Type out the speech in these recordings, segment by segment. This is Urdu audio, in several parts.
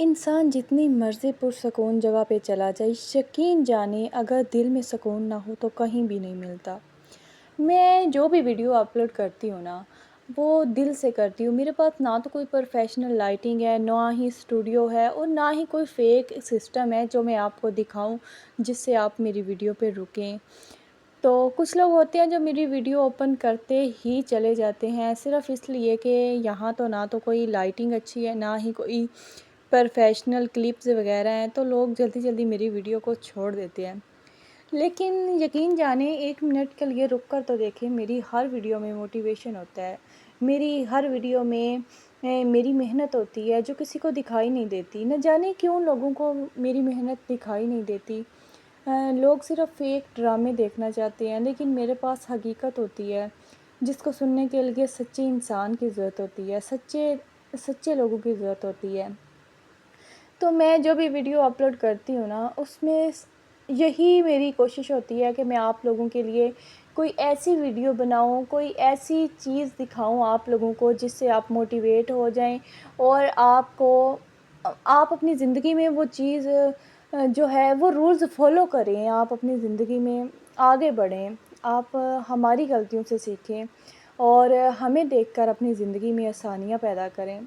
انسان جتنی مرضی پرسکون جگہ پہ چلا جائے، یقین جانے اگر دل میں سکون نہ ہو تو کہیں بھی نہیں ملتا۔ میں جو بھی ویڈیو اپلوڈ کرتی ہوں نا، وہ دل سے کرتی ہوں۔ میرے پاس نہ تو کوئی پروفیشنل لائٹنگ ہے، نہ ہی اسٹوڈیو ہے، اور نہ ہی کوئی فیک سسٹم ہے جو میں آپ کو دکھاؤں جس سے آپ میری ویڈیو پہ رکیں۔ تو کچھ لوگ ہوتے ہیں جو میری ویڈیو اوپن کرتے ہی چلے جاتے ہیں، صرف اس لیے کہ یہاں تو نہ تو کوئی لائٹنگ اچھی ہے، نہ ہی کوئی پروفیشنل کلپس وغیرہ ہیں، تو لوگ جلدی جلدی میری ویڈیو کو چھوڑ دیتے ہیں۔ لیکن یقین جانیں، 1 منٹ کے لیے رک کر تو دیکھیں، میری ہر ویڈیو میں موٹیویشن ہوتا ہے، میری ہر ویڈیو میں میری محنت ہوتی ہے جو کسی کو دکھائی نہیں دیتی۔ نہ جانے کیوں لوگوں کو میری محنت دکھائی نہیں دیتی۔ لوگ صرف فیک ڈرامے دیکھنا چاہتے ہیں، لیکن میرے پاس حقیقت ہوتی ہے جس کو سننے کے لیے سچے انسان کی ضرورت ہوتی ہے، سچے لوگوں کی ضرورت ہوتی ہے۔ تو میں جو بھی ویڈیو اپلوڈ کرتی ہوں نا، اس میں یہی میری کوشش ہوتی ہے کہ میں آپ لوگوں کے لیے کوئی ایسی ویڈیو بناؤں، کوئی ایسی چیز دکھاؤں آپ لوگوں کو جس سے آپ موٹیویٹ ہو جائیں، اور آپ اپنی زندگی میں وہ چیز جو ہے وہ رولز فالو کریں، آپ اپنی زندگی میں آگے بڑھیں، آپ ہماری غلطیوں سے سیکھیں اور ہمیں دیکھ کر اپنی زندگی میں آسانیاں پیدا کریں۔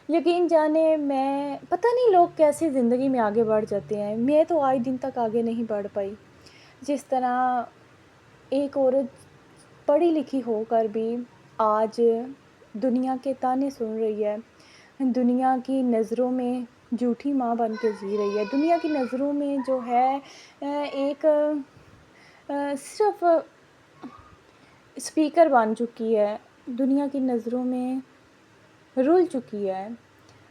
یقین جانے، میں پتہ نہیں لوگ کیسے زندگی میں آگے بڑھ جاتے ہیں، میں تو آج دن تک آگے نہیں بڑھ پائی۔ جس طرح ایک عورت پڑھی لکھی ہو کر بھی آج دنیا کے تانے سن رہی ہے، دنیا کی نظروں میں جھوٹی ماں بن کے جی رہی ہے، دنیا کی نظروں میں جو ہے ایک صرف اسپیکر بن چکی ہے، دنیا کی نظروں میں رل چکی ہے،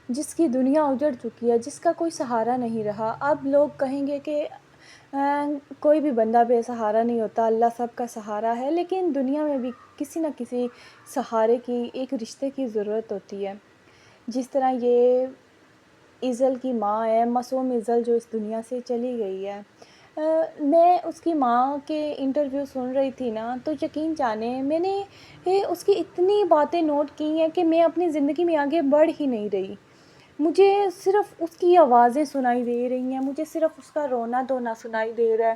جس کی دنیا اجڑ چکی ہے، جس کا کوئی سہارا نہیں رہا۔ اب لوگ کہیں گے کہ کوئی بھی بندہ بے سہارا نہیں ہوتا، اللہ سب کا سہارا ہے، لیکن دنیا میں بھی کسی نہ کسی سہارے کی، ایک رشتے کی ضرورت ہوتی ہے۔ جس طرح یہ ایزل کی ماں ہے، معصوم ایزل، جو اس دنیا سے چلی گئی ہے۔ میں اس کی ماں کے انٹرویو سن رہی تھی نا، تو یقین جانے میں نے اس کی اتنی باتیں نوٹ کی ہیں کہ میں اپنی زندگی میں آگے بڑھ ہی نہیں رہی۔ مجھے صرف اس کی آوازیں سنائی دے رہی ہیں، مجھے صرف اس کا رونا دھونا سنائی دے رہا ہے،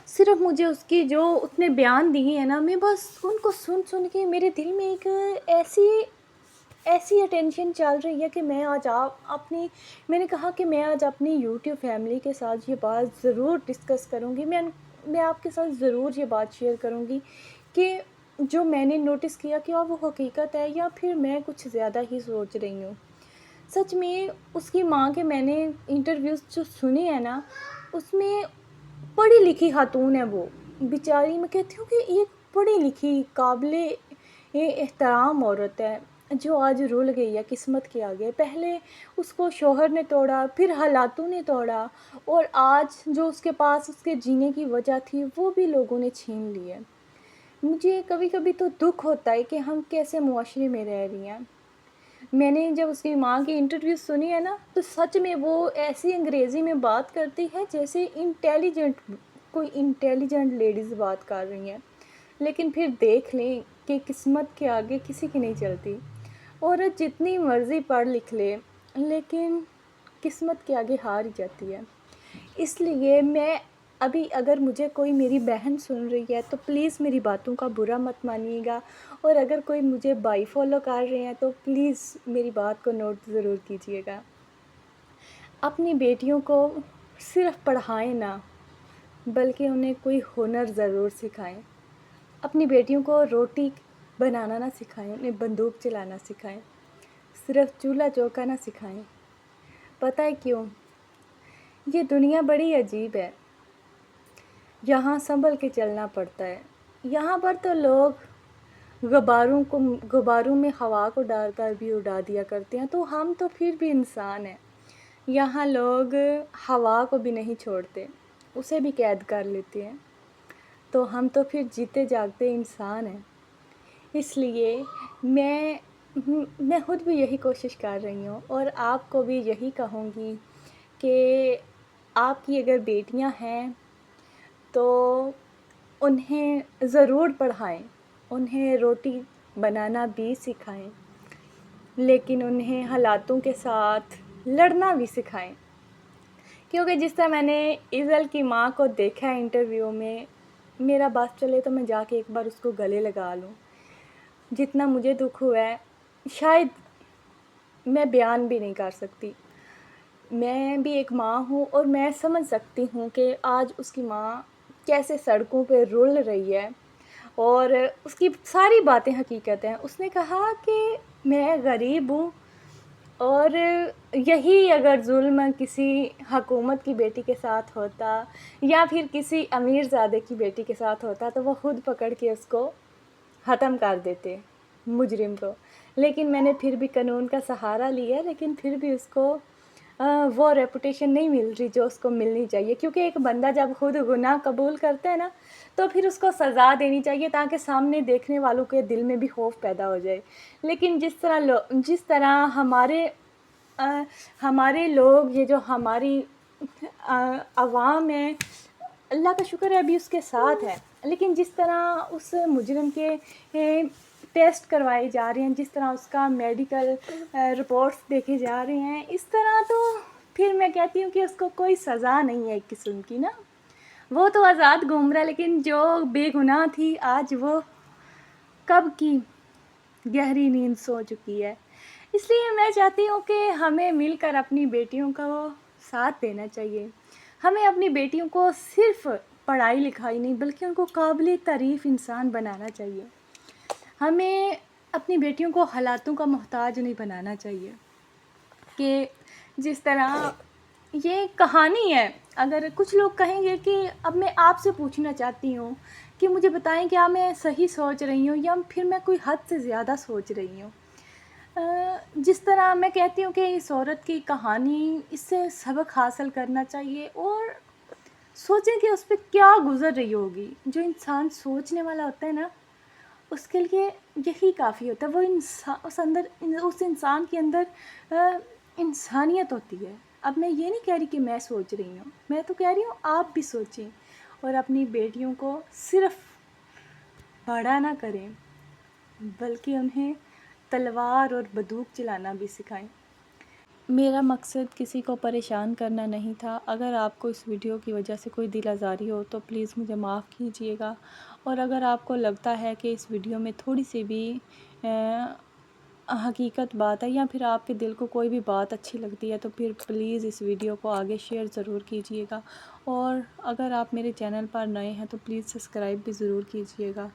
صرف مجھے اس کی جو اس نے بیان دیے ہیں نا، میں بس ان کو سن کے میرے دل میں ایک ایسی اٹینشن چل رہی ہے کہ میں نے کہا کہ میں آج اپنی یوٹیوب فیملی کے ساتھ یہ بات ضرور ڈسکس کروں گی، میں آپ کے ساتھ ضرور یہ بات شیئر کروں گی کہ جو میں نے نوٹس کیا کیا وہ حقیقت ہے یا پھر میں کچھ زیادہ ہی سوچ رہی ہوں۔ سچ میں اس کی ماں کے میں نے انٹرویوز جو سنے ہیں نا، اس میں پڑھی لکھی خاتون ہے وہ بیچاری، میں کہتی ہوں کہ ایک پڑھی لکھی قابل احترام عورت ہے جو آج رول گئی ہے قسمت کے آگے۔ پہلے اس کو شوہر نے توڑا، پھر حالاتوں نے توڑا، اور آج جو اس کے پاس اس کے جینے کی وجہ تھی وہ بھی لوگوں نے چھین لی ہے۔ مجھے کبھی کبھی تو دکھ ہوتا ہے کہ ہم کیسے معاشرے میں رہ رہی ہیں۔ میں نے جب اس کی ماں کی انٹرویو سنی ہے نا، تو سچ میں وہ ایسی انگریزی میں بات کرتی ہے جیسے کوئی انٹیلیجنٹ لیڈیز بات کر رہی ہیں، لیکن پھر دیکھ لیں کہ قسمت کے آگے کسی کی نہیں چلتی۔ عورت جتنی مرضی پڑھ لکھ لے، لیکن قسمت کے آگے ہار ہی جاتی ہے۔ اس لیے میں ابھی اگر مجھے کوئی میری بہن سن رہی ہے تو پلیز میری باتوں کا برا مت مانیے گا، اور اگر کوئی مجھے بائی فالو کر رہے ہیں تو پلیز میری بات کو نوٹ ضرور کیجیے گا۔ اپنی بیٹیوں کو صرف پڑھائیں نہ، بلکہ انہیں کوئی ہنر ضرور سکھائیں۔ اپنی بیٹیوں کو روٹی بنانا نہ سکھائیں، انہیں بندوق چلانا سکھائیں، صرف چولہا چوکا نہ سکھائیں۔ پتہ ہے کیوں؟ یہ دنیا بڑی عجیب ہے، یہاں سنبھل کے چلنا پڑتا ہے۔ یہاں پر تو لوگ غباروں میں ہوا کو ڈال کر بھی اڑا دیا کرتے ہیں، تو ہم تو پھر بھی انسان ہیں۔ یہاں لوگ ہوا کو بھی نہیں چھوڑتے، اسے بھی قید کر لیتے ہیں، تو ہم تو پھر جیتے جاگتے انسان ہیں۔ اس لیے میں خود بھی یہی کوشش کر رہی ہوں، اور آپ کو بھی یہی کہوں گی کہ آپ کی اگر بیٹیاں ہیں تو انہیں ضرور پڑھائیں، انہیں روٹی بنانا بھی سکھائیں۔ لیکن انہیں حالاتوں کے ساتھ لڑنا بھی سکھائیں، کیونکہ جس طرح میں نے ایزل کی ماں کو دیکھا ہے انٹرویو میں، میرا بس چلے تو میں جا کے ایک بار اس کو گلے لگا لوں۔ جتنا مجھے دکھ ہوا ہے شاید میں بیان بھی نہیں کر سکتی۔ میں بھی ایک ماں ہوں اور میں سمجھ سکتی ہوں کہ آج اس کی ماں کیسے سڑکوں پہ رل رہی ہے، اور اس کی ساری باتیں حقیقت ہیں۔ اس نے کہا کہ میں غریب ہوں، اور یہی اگر ظلم کسی حکومت کی بیٹی کے ساتھ ہوتا یا پھر کسی امیر زادے کی بیٹی کے ساتھ ہوتا تو وہ خود پکڑ کے اس کو ختم کر دیتے، مجرم کو۔ لیکن میں نے پھر بھی قانون کا سہارا لیا، لیکن پھر بھی اس کو وہ ریپوٹیشن نہیں مل رہی جو اس کو ملنی چاہیے، کیونکہ ایک بندہ جب خود گناہ قبول کرتا ہے نا تو پھر اس کو سزا دینی چاہیے تاکہ سامنے دیکھنے والوں کے دل میں بھی خوف پیدا ہو جائے۔ لیکن جس طرح ہمارے لوگ، یہ جو ہماری عوام ہے، اللہ کا شکر ہے ابھی اس کے ساتھ ہے، لیکن جس طرح اس مجرم کے ٹیسٹ کروائے جا رہے ہیں، جس طرح اس کا میڈیکل رپورٹس دیکھے جا رہے ہیں، اس طرح تو پھر میں کہتی ہوں کہ اس کو کوئی سزا نہیں ہے ایک قسم کی نا۔ وہ تو آزاد گھوم رہا ہے، لیکن جو بے گناہ تھی آج وہ کب کی گہری نیند سو چکی ہے۔ اس لیے میں چاہتی ہوں کہ ہمیں مل کر اپنی بیٹیوں کو ساتھ دینا چاہیے۔ ہمیں اپنی بیٹیوں کو صرف پڑھائی لکھائی نہیں بلکہ ان کو قابل تعریف انسان بنانا چاہیے۔ ہمیں اپنی بیٹیوں کو حالاتوں کا محتاج نہیں بنانا چاہیے، کہ جس طرح یہ کہانی ہے۔ اگر کچھ لوگ کہیں گے کہ اب میں آپ سے پوچھنا چاہتی ہوں کہ مجھے بتائیں کیا میں صحیح سوچ رہی ہوں یا پھر میں کوئی حد سے زیادہ سوچ رہی ہوں۔ جس طرح میں کہتی ہوں کہ اس عورت کی کہانی، اس سے سبق حاصل کرنا چاہیے اور سوچیں کہ اس پہ کیا گزر رہی ہوگی۔ جو انسان سوچنے والا ہوتا ہے نا، اس کے لیے یہی کافی ہوتا ہے۔ وہ اس انسان کے اندر انسانیت ہوتی ہے۔ اب میں یہ نہیں کہہ رہی کہ میں سوچ رہی ہوں، میں تو کہہ رہی ہوں آپ بھی سوچیں اور اپنی بیٹیوں کو صرف بڑا نہ کریں بلکہ انہیں تلوار اور بندوق چلانا بھی سکھائیں۔ میرا مقصد کسی کو پریشان کرنا نہیں تھا۔ اگر آپ کو اس ویڈیو کی وجہ سے کوئی دل آزاری ہو تو پلیز مجھے معاف کیجیے گا، اور اگر آپ کو لگتا ہے کہ اس ویڈیو میں تھوڑی سی بھی حقیقت بات ہے یا پھر آپ کے دل کو کوئی بھی بات اچھی لگتی ہے تو پھر پلیز اس ویڈیو کو آگے شیئر ضرور کیجیے گا، اور اگر آپ میرے چینل پر نئے ہیں تو پلیز سبسکرائب بھی ضرور کیجیے گا۔